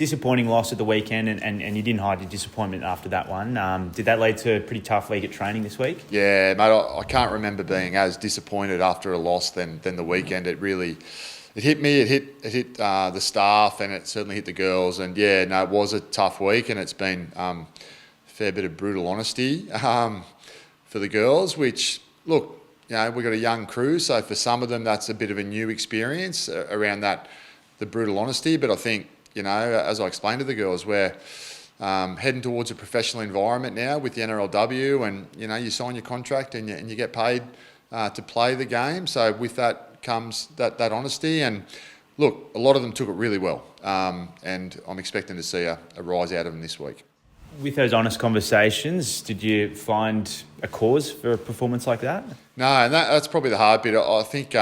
disappointing loss at the weekend, and you didn't hide your disappointment after that one. Did that lead to a pretty tough week at training this week? Yeah, mate, I can't remember being as disappointed after a loss than the weekend. It hit me, it hit the staff, and it certainly hit the girls. And yeah, no, it was a tough week, and it's been a fair bit of brutal honesty for the girls, which, look, you know, we've got a young crew, so for some of them that's a bit of a new experience around the brutal honesty. But I think, you know, as I explained to the girls, we're heading towards a professional environment now with the NRLW, and, you know, you sign your contract and you get paid to play the game. So with that comes that honesty. And look, a lot of them took it really well, and I'm expecting to see a rise out of them this week. With those honest conversations, did you find a cause for a performance like that? No, and that's probably the hard bit. I think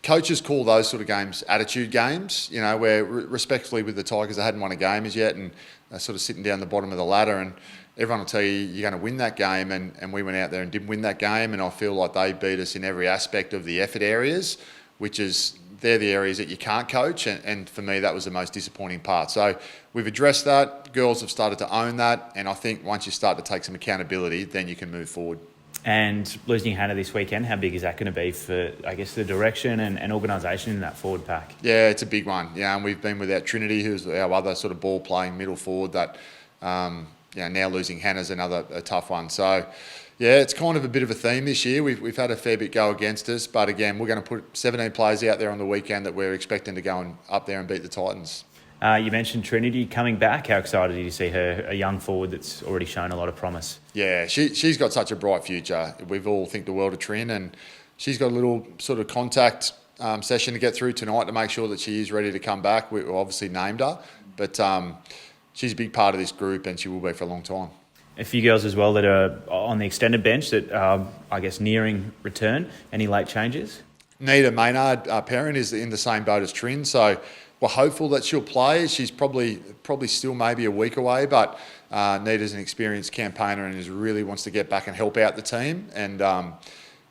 coaches call those sort of games attitude games, you know, where respectfully with the Tigers, they hadn't won a game as yet, and they're sort of sitting down the bottom of the ladder, and everyone will tell you you're going to win that game, and we went out there and didn't win that game, and I feel like they beat us in every aspect of the effort areas, which is they're the areas that you can't coach, and for me that was the most disappointing part. So we've addressed that, girls have started to own that, and I think once you start to take some accountability, then you can move forward. And losing Hannah this weekend, how big is that going to be for, I guess, the direction and organisation in that forward pack? Yeah, it's a big one. Yeah, and we've been without Trinity, who's our other sort of ball-playing middle forward that, now losing Hannah's a tough one. So, yeah, it's kind of a bit of a theme this year. We've had a fair bit go against us, but again, we're going to put 17 players out there on the weekend that we're expecting to go and up there and beat the Titans. You mentioned Trinity coming back. How excited are you to see her, a young forward that's already shown a lot of promise? Yeah, she's got such a bright future. We've all think the world of Trin, and she's got a little sort of contact session to get through tonight to make sure that she is ready to come back. We obviously named her, but she's a big part of this group, and she will be for a long time. A few girls as well that are on the extended bench that are, I guess, nearing return. Any late changes? Nita Maynard, our parent, is in the same boat as Trin, so we're hopeful that she'll play. She's probably still maybe a week away, but Nita's an experienced campaigner and really wants to get back and help out the team. And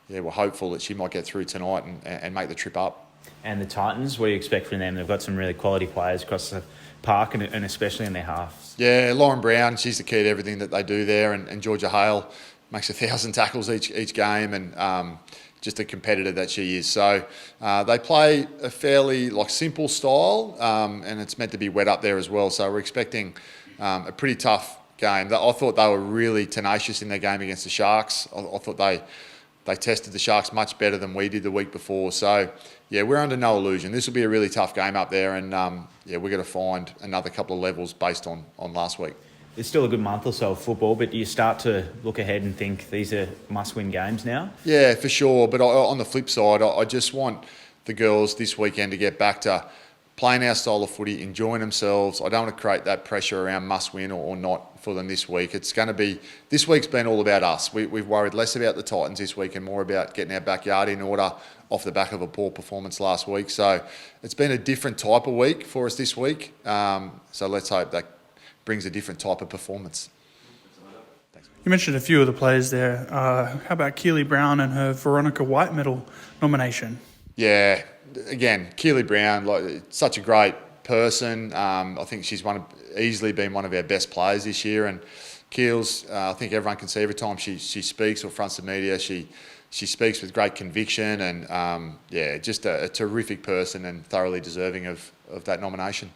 we're hopeful that she might get through tonight and make the trip up. And the Titans, what do you expect from them? They've got some really quality players across the park, and especially in their halves. Yeah, Lauren Brown, she's the key to everything that they do there, and Georgia Hale makes 1,000 tackles each game, and just a competitor that she is. So they play a fairly simple style, and it's meant to be wet up there as well. So we're expecting a pretty tough game. I thought they were really tenacious in their game against the Sharks. I thought they tested the Sharks much better than we did the week before. So yeah, we're under no illusion. This will be a really tough game up there, and we're going to find another couple of levels based on last week. It's still a good month or so of football, but you start to look ahead and think these are must-win games now? Yeah, for sure. But on the flip side, I just want the girls this weekend to get back to playing our style of footy, enjoying themselves. I don't want to create that pressure around must-win or not for them this week. It's going to be... This week's been all about us. We've worried less about the Titans this week and more about getting our backyard in order off the back of a poor performance last week. So it's been a different type of week for us this week. So let's hope that brings a different type of performance. You mentioned a few of the players there. How about Keely Brown and her Veronica White medal nomination? Yeah, again, Keely Brown, such a great person. I think she's easily been one of our best players this year. And Keels, I think everyone can see every time she speaks or fronts the media, she speaks with great conviction, and just a terrific person and thoroughly deserving of that nomination.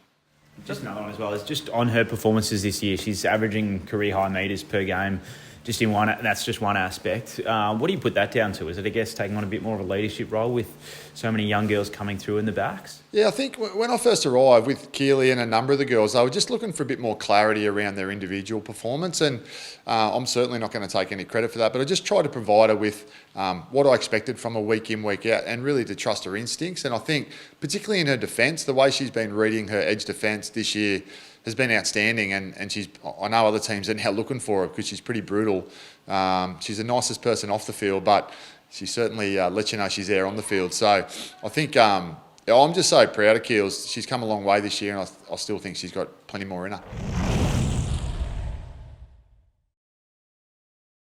Just another one as well is just on her performances this year. She's averaging career high metres per game. Just in one, that's just one aspect. What do you put that down to? Is it, I guess, taking on a bit more of a leadership role with so many young girls coming through in the backs? Yeah, I think when I first arrived with Keely and a number of the girls, they were just looking for a bit more clarity around their individual performance, and I'm certainly not going to take any credit for that, but I just tried to provide her with what I expected from her week in, week out, and really to trust her instincts. And I think, particularly in her defence, the way she's been reading her edge defence this year has been outstanding, and I know other teams are now looking for her because she's pretty brutal. She's the nicest person off the field, but she certainly lets you know she's there on the field. So I think I'm just so proud of Keels. She's come a long way this year, and I still think she's got plenty more in her.